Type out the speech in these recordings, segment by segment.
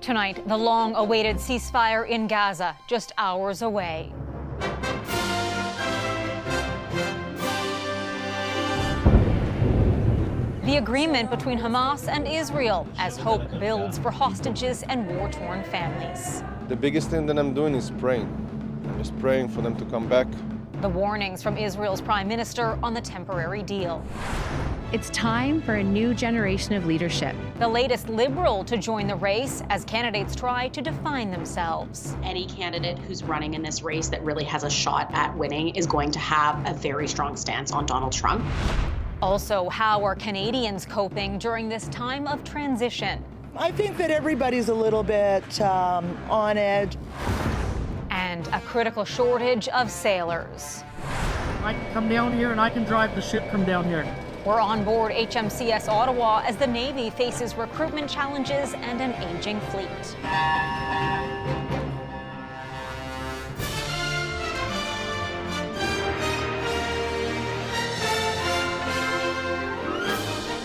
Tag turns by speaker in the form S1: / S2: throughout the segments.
S1: Tonight, the long-awaited ceasefire in Gaza, just hours away. The agreement between Hamas and Israel as hope builds for hostages and war-torn families.
S2: The biggest thing that I'm doing is praying. I'm just praying for them to come back.
S1: The warnings from Israel's prime minister on the temporary deal.
S3: It's time for a new generation of leadership.
S1: The latest Liberal to join the race as candidates try to define themselves.
S4: Any candidate who's running in this race that really has a shot at winning is going to have a very strong stance on Donald Trump.
S1: Also, how are Canadians coping during this time of transition?
S5: I think that everybody's a little bit on edge.
S1: And a critical shortage of sailors.
S6: I can come down here and I can drive the ship from down here.
S1: We're on board HMCS Ottawa as the Navy faces recruitment challenges and an aging fleet.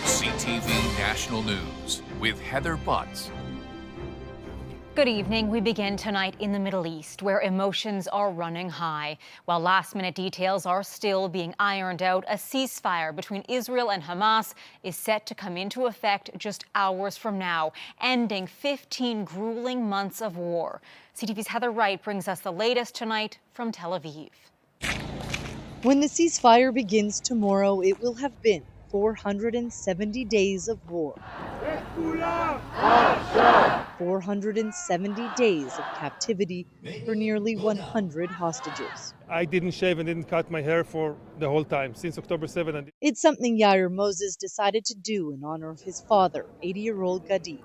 S7: CTV National News with Heather Butts.
S1: Good evening. We begin tonight in the Middle East, where emotions are running high. While last-minute details are still being ironed out, a ceasefire between Israel and Hamas is set to come into effect just hours from now, ending 15 grueling months of war. CTV's Heather Wright brings us the latest tonight from Tel Aviv.
S8: When the ceasefire begins tomorrow, it will have been 470 days of war. 470 days of captivity for nearly 100 hostages.
S9: I didn't shave and didn't cut my hair for the whole time, since October 7th.
S8: It's something Yair Moses decided to do in honor of his father, 80-year-old Gadi,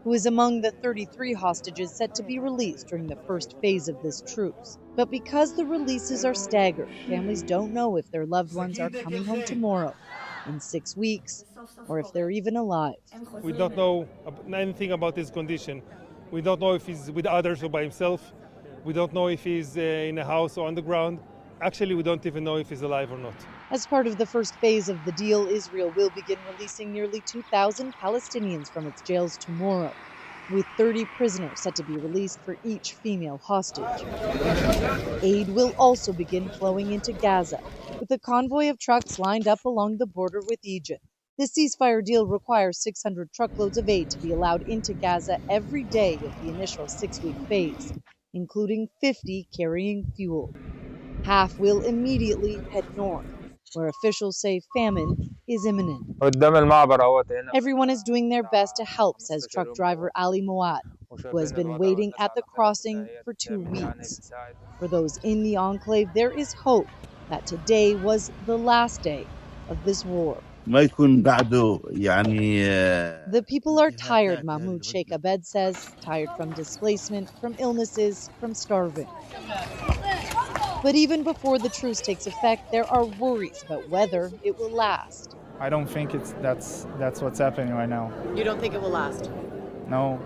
S8: who is among the 33 hostages set to be released during the first phase of this truce. But because the releases are staggered, families don't know if their loved ones are coming home tomorrow, in 6 weeks, or if they're even alive.
S9: We don't know anything about his condition. We don't know if he's with others or by himself. We don't know if he's in a house or on the ground. Actually, we don't even know if he's alive or not.
S8: As part of the first phase of the deal, Israel will begin releasing nearly 2,000 Palestinians from its jails tomorrow, with 30 prisoners set to be released for each female hostage. Aid will also begin flowing into Gaza, with a convoy of trucks lined up along the border with Egypt. The ceasefire deal requires 600 truckloads of aid to be allowed into Gaza every day of the initial 6-week phase, including 50 carrying fuel. Half will immediately head north, where officials say famine is imminent. Everyone is doing their best to help, says truck driver Ali Moad, who has been waiting at the crossing for 2 weeks. For those in the enclave, there is hope that today was the last day of this war. The people are tired, Mahmoud Sheikh Abed says, tired from displacement, from illnesses, from starving. But even before the truce takes effect, there are worries about whether it will last.
S10: I don't think that's what's happening right now.
S8: You don't think it will last?
S10: No.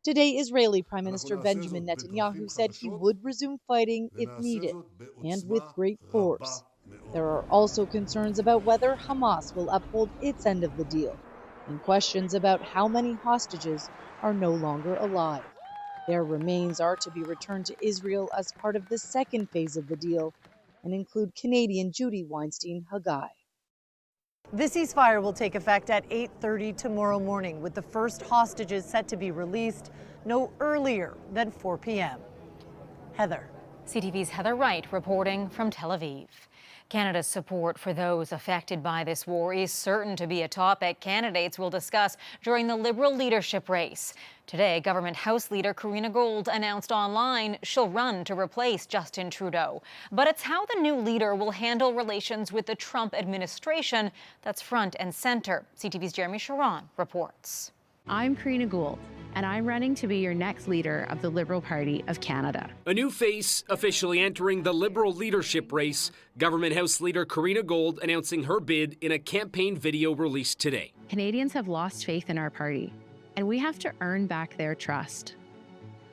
S8: Today, Israeli Prime Minister Benjamin Netanyahu said he would resume fighting if needed, and with great force. There are also concerns about whether Hamas will uphold its end of the deal, and questions about how many hostages are no longer alive. Their remains are to be returned to Israel as part of the second phase of the deal and include Canadian Judy Weinstein-Haggai.
S11: The ceasefire will take effect at 8:30 tomorrow morning, with the first hostages set to be released no earlier than 4 p.m. Heather.
S1: CTV's Heather Wright reporting from Tel Aviv. Canada's support for those affected by this war is certain to be a topic candidates will discuss during the Liberal leadership race. Today, Government House Leader Karina Gold announced online she'll run to replace Justin Trudeau. But it's how the new leader will handle relations with the Trump administration that's front and center. CTV's Jeremy Sharon reports.
S3: I'm Karina Gould, and I'm running to be your next leader of the Liberal Party of Canada.
S12: A new face officially entering the Liberal leadership race. Government House Leader Karina Gould announcing her bid in a campaign video released today.
S3: Canadians have lost faith in our party, and we have to earn back their trust.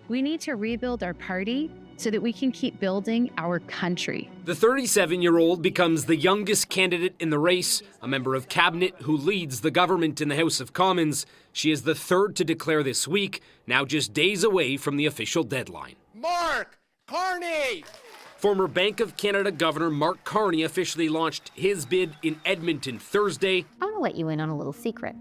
S3: We need to rebuild our party so that we can keep building our country.
S12: The 37-year-old becomes the youngest candidate in the race, a member of cabinet who leads the government in the House of Commons. She is the third to declare this week, now just days away from the official deadline.
S13: Mark Carney!
S12: Former Bank of Canada Governor Mark Carney officially launched his bid in Edmonton Thursday.
S14: I want to let you in on a little secret.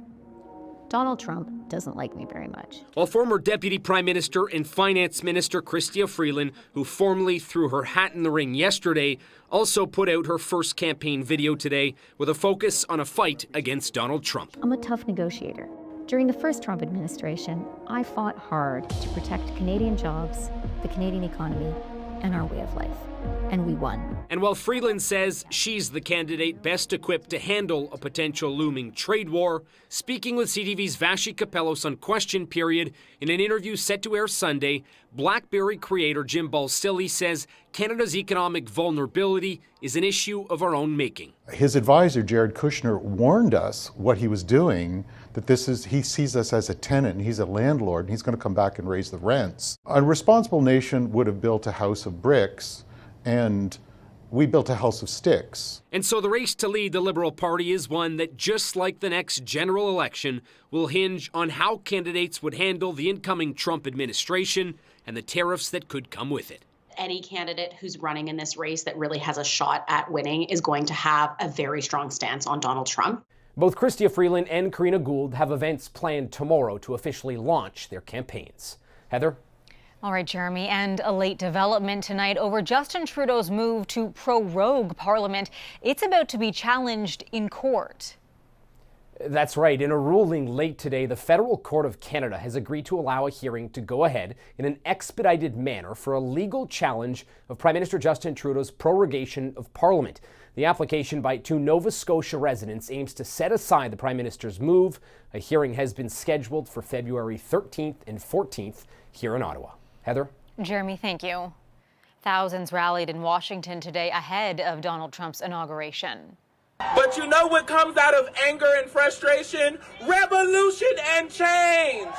S14: Donald Trump doesn't like me very much.
S12: While former Deputy Prime Minister and Finance Minister Chrystia Freeland, who formally threw her hat in the ring yesterday, also put out her first campaign video today with a focus on a fight against Donald Trump.
S14: I'm a tough negotiator. During the first Trump administration, I fought hard to protect Canadian jobs, the Canadian economy, and our way of life. And we won.
S12: And while Freeland says she's the candidate best equipped to handle a potential looming trade war, speaking with CTV's Vashi Kapelos on Question Period in an interview set to air Sunday, BlackBerry creator Jim Balsillie says Canada's economic vulnerability is an issue of our own making.
S15: His advisor, Jared Kushner, warned us what he was doing, that he sees us as a tenant and he's a landlord and he's going to come back and raise the rents. A responsible nation would have built a house of bricks, and we built a house of sticks.
S12: And so the race to lead the Liberal Party is one that, just like the next general election, will hinge on how candidates would handle the incoming Trump administration and the tariffs that could come with it.
S4: Any candidate who's running in this race that really has a shot at winning is going to have a very strong stance on Donald Trump.
S12: Both Chrystia Freeland and Karina Gould have events planned tomorrow to officially launch their campaigns. Heather?
S1: All right, Jeremy, and a late development tonight over Justin Trudeau's move to prorogue Parliament. It's about to be challenged in court.
S12: That's right. In a ruling late today, the Federal Court of Canada has agreed to allow a hearing to go ahead in an expedited manner for a legal challenge of Prime Minister Justin Trudeau's prorogation of Parliament. The application by 2 Nova Scotia residents aims to set aside the Prime Minister's move. A hearing has been scheduled for February 13th and 14th here in Ottawa. Heather?
S1: Jeremy, thank you. Thousands rallied in Washington today ahead of Donald Trump's inauguration.
S13: But you know what comes out of anger and frustration? Revolution and change!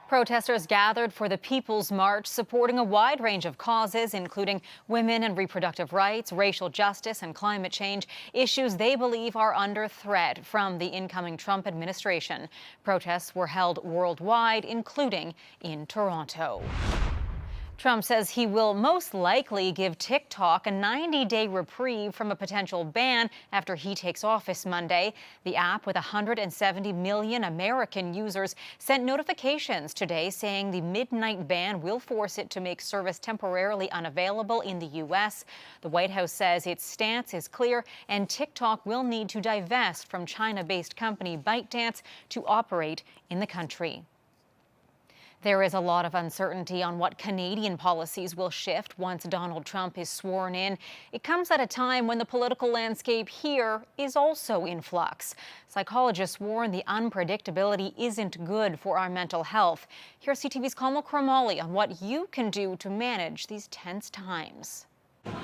S1: Protesters gathered for the People's March, supporting a wide range of causes, including women and reproductive rights, racial justice, and climate change, issues they believe are under threat from the incoming Trump administration. Protests were held worldwide, including in Toronto. Trump says he will most likely give TikTok a 90-day reprieve from a potential ban after he takes office Monday. The app, with 170 million American users, sent notifications today saying the midnight ban will force it to make service temporarily unavailable in the U.S. The White House says its stance is clear, and TikTok will need to divest from China-based company ByteDance to operate in the country. There is a lot of uncertainty on what Canadian policies will shift once Donald Trump is sworn in. It comes at a time when the political landscape here is also in flux. Psychologists warn the unpredictability isn't good for our mental health. Here's CTV's Kamal Kramali on what you can do to manage these tense times.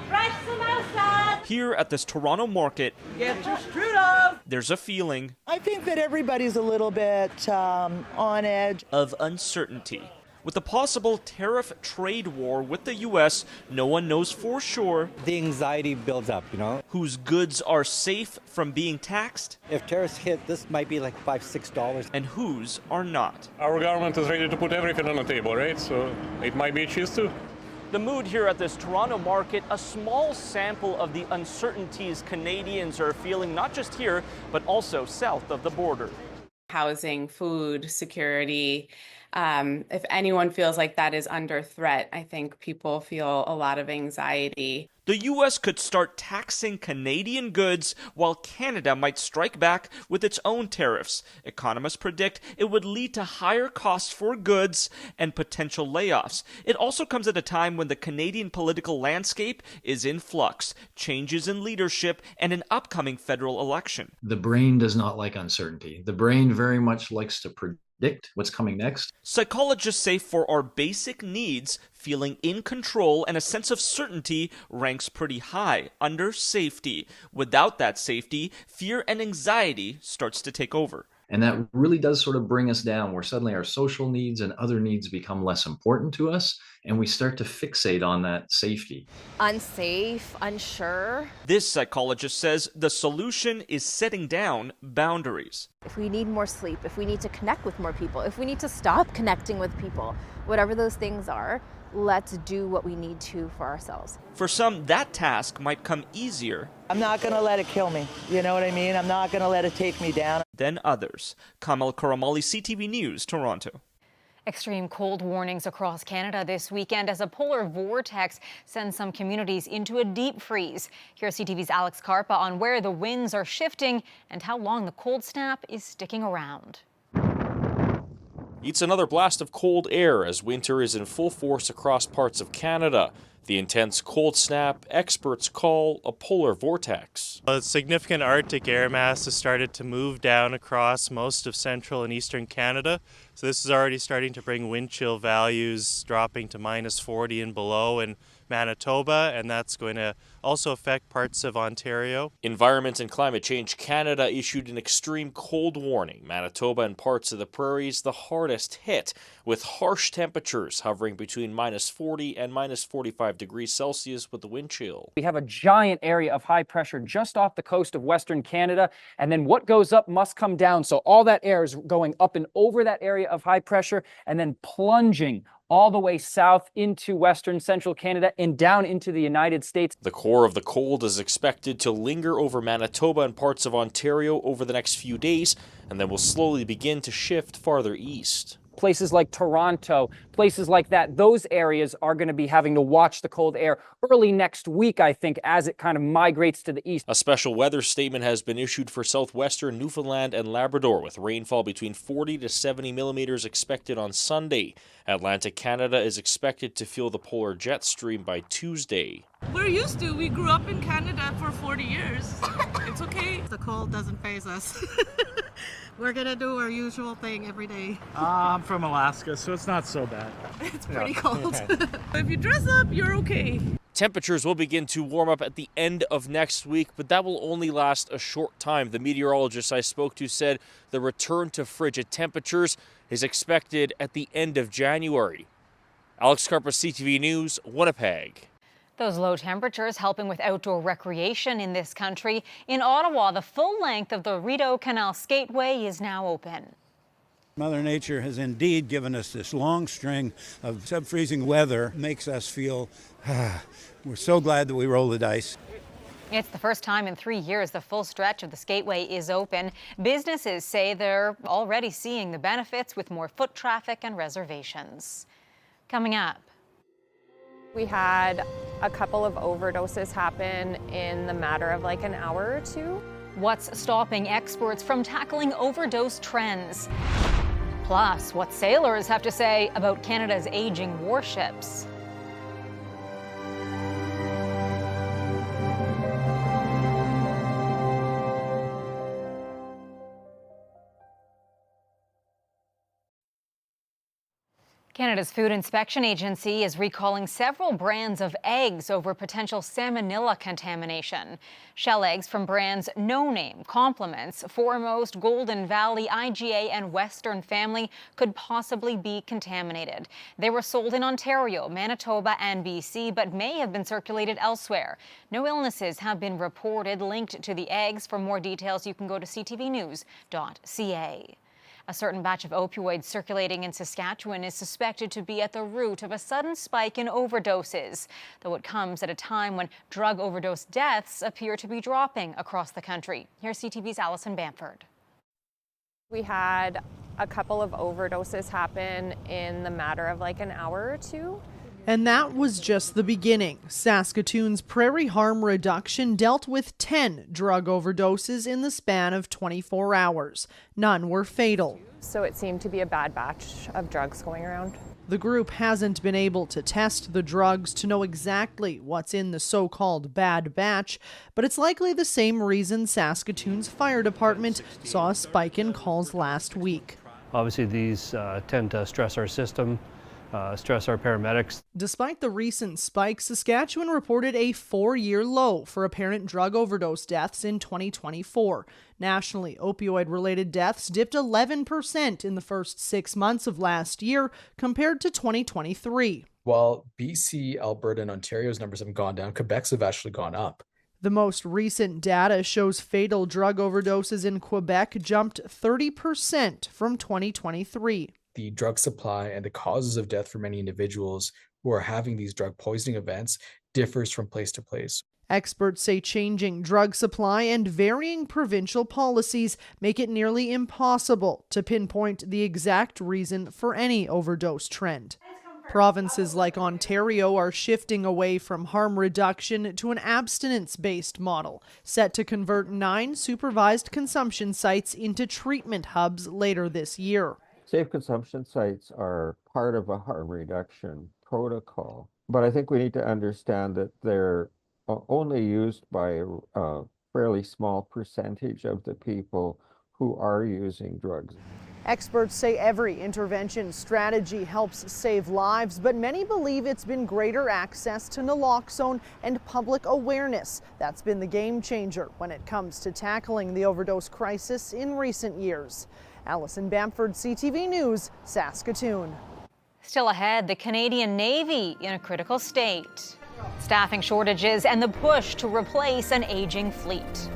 S16: Fresh samosas! Here at this Toronto market,
S5: Get your strudel!
S16: There's a feeling
S5: I think that everybody's a little bit on edge.
S16: Of uncertainty. With the possible tariff trade war with the U.S., no one knows for sure.
S17: The anxiety builds up,
S16: Whose goods are safe from being taxed.
S17: If tariffs hit, this might be like $5, $6.
S16: And whose are not.
S18: Our government is ready to put everything on the table, right? So it might be a choose too.
S16: The mood here at this Toronto market, a small sample of the uncertainties Canadians are feeling, not just here, but also south of the border.
S19: Housing, food, security. If anyone feels like that is under threat, I think people feel a lot of anxiety.
S16: The U.S. could start taxing Canadian goods, while Canada might strike back with its own tariffs. Economists predict it would lead to higher costs for goods and potential layoffs. It also comes at a time when the Canadian political landscape is in flux, changes in leadership, and an upcoming federal election.
S20: The brain does not like uncertainty. The brain very much likes to predict what's coming next.
S16: Psychologists say for our basic needs, feeling in control and a sense of certainty ranks pretty high, under safety. Without that safety, fear and anxiety starts to take over.
S20: And that really does sort of bring us down, where suddenly our social needs and other needs become less important to us, and we start to fixate on that safety.
S21: Unsafe, unsure.
S16: This psychologist says the solution is setting down boundaries.
S21: If we need more sleep, if we need to connect with more people, if we need to stop connecting with people, whatever those things are, let's do what we need to for ourselves.
S16: For some, that task might come easier.
S5: I'm not going to let it kill me. You know what I mean? I'm not going to let it take me down.
S16: Than others. Kamal Karamali, CTV News, Toronto.
S1: Extreme cold warnings across Canada this weekend as a polar vortex sends some communities into a deep freeze. Here's CTV's Alex Karpa on where the winds are shifting and how long the cold snap is sticking around.
S22: It's another blast of cold air as winter is in full force across parts of Canada. The intense cold snap experts call a polar vortex.
S23: A significant Arctic air mass has started to move down across most of central and eastern Canada. So this is already starting to bring wind chill values dropping to -40 and below in Manitoba, and that's going to also affect parts of Ontario.
S22: Environment and Climate Change Canada issued an extreme cold warning. Manitoba and parts of the prairies the hardest hit, with harsh temperatures hovering between -40 and -45 degrees Celsius with the wind chill.
S24: We have a giant area of high pressure just off the coast of Western Canada, and then what goes up must come down. So all that air is going up and over that area of high pressure and then plunging all the way south into western central Canada and down into the United States.
S22: The core of the cold is expected to linger over Manitoba and parts of Ontario over the next few days, and then will slowly begin to shift farther east.
S24: Places like Toronto, places like that, those areas are going to be having to watch the cold air early next week, I think, as it kind of migrates to the east.
S22: A special weather statement has been issued for southwestern Newfoundland and Labrador, with rainfall between 40 to 70 millimeters expected on Sunday. Atlantic Canada is expected to feel the polar jet stream by Tuesday.
S25: We're used to. We grew up in Canada for 40 years. It's okay.
S26: The cold doesn't faze us. We're going to do our usual thing every day.
S6: I'm from Alaska, so it's not so bad.
S25: It's pretty cold. If you dress up, you're okay.
S22: Temperatures will begin to warm up at the end of next week, but that will only last a short time. The meteorologist I spoke to said the return to frigid temperatures is expected at the end of January. Alex Karpa, CTV News, Winnipeg.
S1: Those low temperatures helping with outdoor recreation in this country. In Ottawa, the full length of the Rideau Canal Skateway is now open.
S27: Mother Nature has indeed given us this long string of sub-freezing weather. Makes us feel, we're so glad that we rolled the dice.
S1: It's the first time in 3 years the full stretch of the Skateway is open. Businesses say they're already seeing the benefits with more foot traffic and reservations. Coming up.
S21: We had a couple of overdoses happen in the matter of like an hour or two.
S1: What's stopping experts from tackling overdose trends? Plus, what sailors have to say about Canada's aging warships. Canada's Food Inspection Agency is recalling several brands of eggs over potential salmonella contamination. Shell eggs from brands No Name, Compliments, Foremost, Golden Valley, IGA, and Western Family could possibly be contaminated. They were sold in Ontario, Manitoba, and BC, but may have been circulated elsewhere. No illnesses have been reported linked to the eggs. For more details, you can go to ctvnews.ca. A certain batch of opioids circulating in Saskatchewan is suspected to be at the root of a sudden spike in overdoses, though it comes at a time when drug overdose deaths appear to be dropping across the country. Here's CTV's Alison Bamford.
S21: We had a couple of overdoses happen in the matter of like an hour or two.
S28: And that was just the beginning. Saskatoon's Prairie Harm Reduction dealt with 10 drug overdoses in the span of 24 hours. None were fatal.
S21: So it seemed to be a bad batch of drugs going around.
S28: The group hasn't been able to test the drugs to know exactly what's in the so-called bad batch, but it's likely the same reason Saskatoon's fire department saw a spike in calls last week.
S29: Obviously, these tend to stress our system.
S2: stress our paramedics.
S28: Despite the recent spike, Saskatchewan reported a 4-year low for apparent drug overdose deaths in 2024. Nationally, opioid-related deaths dipped 11% in the first 6 months of last year compared to 2023.
S3: While BC, Alberta, and Ontario's numbers have gone down, Quebec's have actually gone up.
S28: The most recent data shows fatal drug overdoses in Quebec jumped 30% from 2023.
S3: The drug supply and the causes of death for many individuals who are having these drug poisoning events differs from place to place.
S28: Experts say changing drug supply and varying provincial policies make it nearly impossible to pinpoint the exact reason for any overdose trend. Provinces like Ontario are shifting away from harm reduction to an abstinence-based model, set to convert 9 supervised consumption sites into treatment hubs later this year.
S7: Safe consumption sites are part of a harm reduction protocol, but I think we need to understand that they're only used by a fairly small percentage of the people who are using drugs.
S28: Experts say every intervention strategy helps save lives, but many believe it's been greater access to naloxone and public awareness that's been the game changer when it comes to tackling the overdose crisis in recent years. Allison Bamford, CTV News, Saskatoon.
S1: Still ahead, the Canadian Navy in a critical state. Staffing shortages and the push to replace an aging fleet.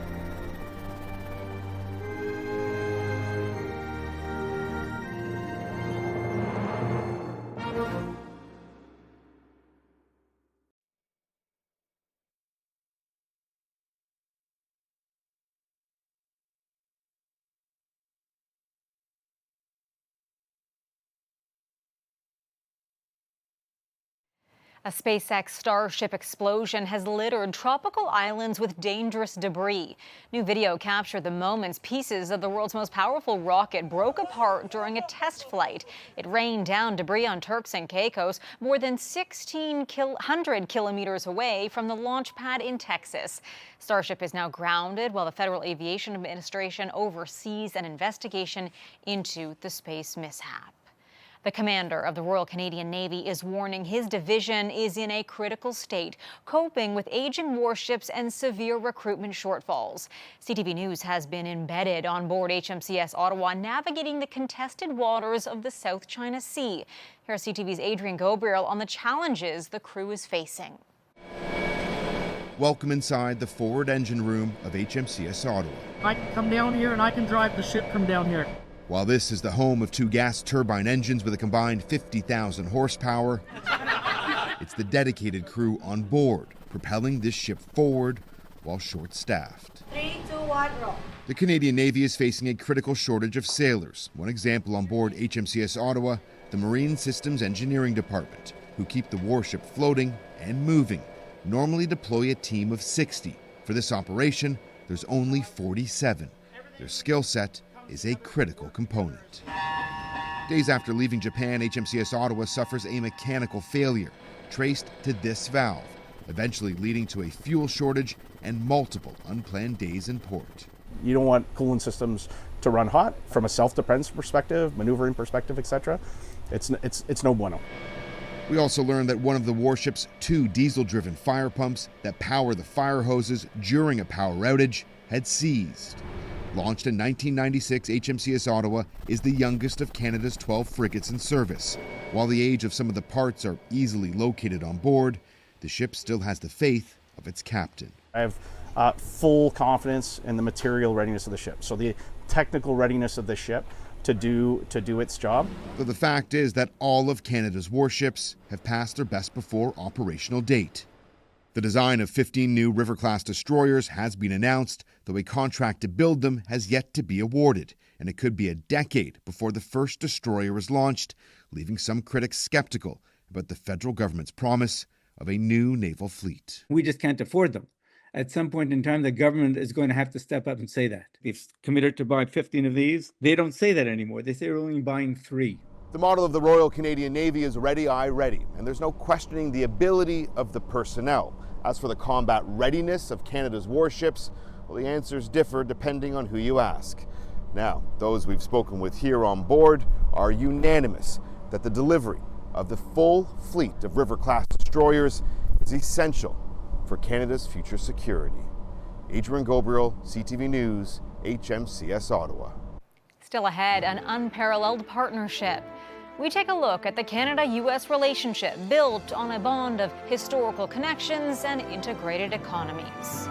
S1: A SpaceX Starship explosion has littered tropical islands with dangerous debris. New video captured the moments pieces of the world's most powerful rocket broke apart during a test flight. It rained down debris on Turks and Caicos, more than 1,600 kilometers away from the launch pad in Texas. Starship is now grounded while the Federal Aviation Administration oversees an investigation into the space mishap. The commander of the Royal Canadian Navy is warning his division is in a critical state, coping with aging warships and severe recruitment shortfalls. CTV News has been embedded on board HMCS Ottawa, navigating the contested waters of the South China Sea. Here's CTV's Adrian Gabriel on the challenges the crew is facing.
S8: Welcome inside the forward engine room of HMCS Ottawa.
S6: I can come down here and I can drive the ship from down here.
S8: While this is the home of 2 gas turbine engines with a combined 50,000 horsepower, it's the dedicated crew on board propelling this ship forward while short-staffed.
S9: 3, 2, 1, roll.
S8: The Canadian Navy is facing a critical shortage of sailors. One example on board HMCS Ottawa, the Marine Systems Engineering Department, who keep the warship floating and moving, normally deploy a team of 60. For this operation, there's only 47. Their skill set is a critical component. Days after leaving Japan, HMCS Ottawa suffers a mechanical failure traced to this valve, eventually leading to a fuel shortage and multiple unplanned days in port.
S10: You don't want coolant systems to run hot from a self-defense perspective, maneuvering perspective, etc. It's no bueno.
S8: We also learned that one of the warship's 2 diesel-driven fire pumps that power the fire hoses during a power outage had seized. Launched in 1996, HMCS Ottawa is the youngest of Canada's 12 frigates in service. While the age of some of the parts are easily located on board, the ship still has the faith of its captain.
S10: I have full confidence in the material readiness of the ship. So the technical readiness of the ship to do its job.
S8: Though the fact is that all of Canada's warships have passed their best before operational date. The design of 15 new River-class destroyers has been announced, though a contract to build them has yet to be awarded, and it could be a decade before the first destroyer is launched, leaving some critics skeptical about the federal government's promise of a new naval fleet.
S11: We just can't afford them. At some point in time, the government is going to have to step up and say that. They've committed to buy 15 of these. They don't say that anymore. They say they're only buying 3.
S8: The model of the Royal Canadian Navy is ready, aye, ready, and there's no questioning the ability of the personnel. As for the combat readiness of Canada's warships, well, the answers differ depending on who you ask. Now, those we've spoken with here on board are unanimous that the delivery of the full fleet of River-class destroyers is essential for Canada's future security. Adrian Gobriel, CTV News, HMCS Ottawa.
S1: Still ahead, an unparalleled partnership. We take a look at the Canada-U.S. relationship built on a bond of historical connections and integrated economies.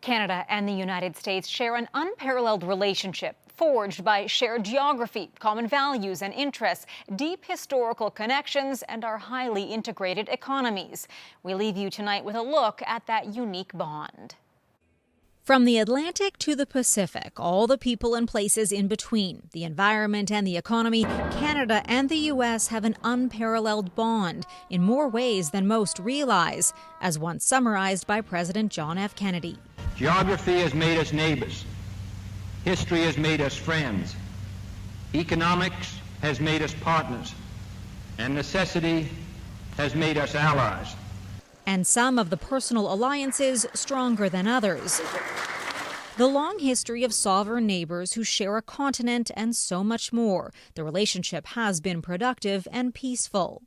S1: Canada and the United States share an unparalleled relationship forged by shared geography, common values and interests, deep historical connections, and our highly integrated economies. We leave you tonight with a look at that unique bond. From the Atlantic to the Pacific, all the people and places in between, the environment and the economy, Canada and the U.S. have an unparalleled bond in more ways than most realize, as once summarized by President John F. Kennedy.
S2: Geography has made us neighbors. History has made us friends. Economics has made us partners. And necessity has made us allies.
S1: And some of the personal alliances stronger than others. The long history of sovereign neighbors who share a continent and so much more. The relationship has been productive and peaceful.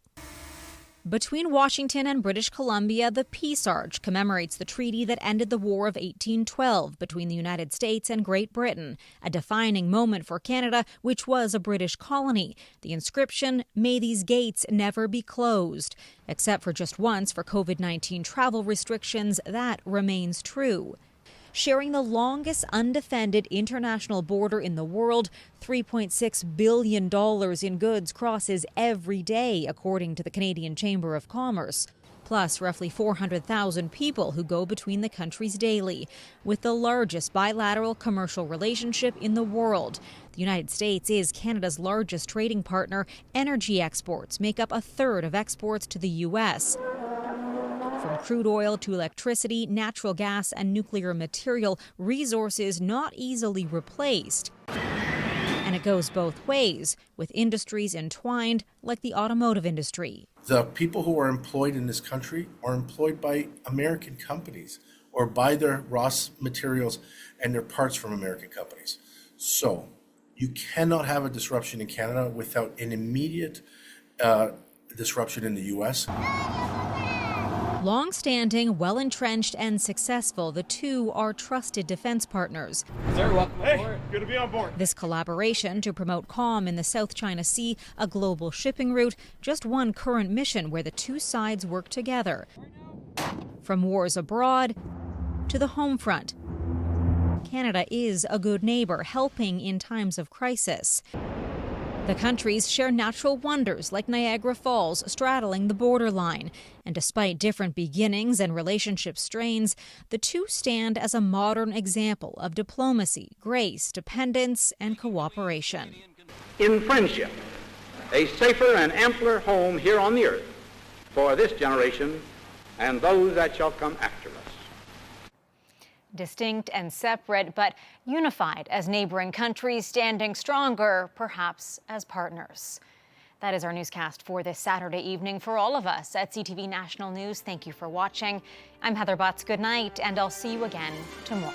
S1: Between Washington and British Columbia, the Peace Arch commemorates the treaty that ended the War of 1812 between the United States and Great Britain, a defining moment for Canada, which was a British colony. The inscription, "May these gates never be closed." Except for just once for COVID-19 travel restrictions, that remains true. Sharing the longest undefended international border in the world, $3.6 billion in goods crosses every day, according to the Canadian Chamber of Commerce. Plus roughly 400,000 people who go between the countries daily, with the largest bilateral commercial relationship in the world. The United States is Canada's largest trading partner. Energy exports make up a third of exports to the U.S. From crude oil to electricity, natural gas, and nuclear material, resources not easily replaced. And it goes both ways, with industries entwined, like the automotive industry.
S4: The people who are employed in this country are employed by American companies or buy their raw materials and their parts from American companies. So you cannot have a disruption in Canada without an immediate disruption in the U.S.
S1: Long-standing, well-entrenched, and successful, the two are trusted defense partners.
S18: Hey, good to be on board.
S1: This collaboration to promote calm in the South China Sea, a global shipping route, just one current mission where the two sides work together. From wars abroad to the home front, Canada is a good neighbor, helping in times of crisis. The countries share natural wonders like Niagara Falls straddling the borderline. And despite different beginnings and relationship strains, the two stand as a modern example of diplomacy, grace, dependence, and cooperation.
S2: In friendship, a safer and ampler home here on the earth for this generation and those that shall come after us.
S1: Distinct and separate, but unified as neighboring countries, standing stronger, perhaps as partners. That is our newscast for this Saturday evening. For all of us at CTV National News, thank you for watching. I'm Heather Butts. Good night, and I'll see you again tomorrow.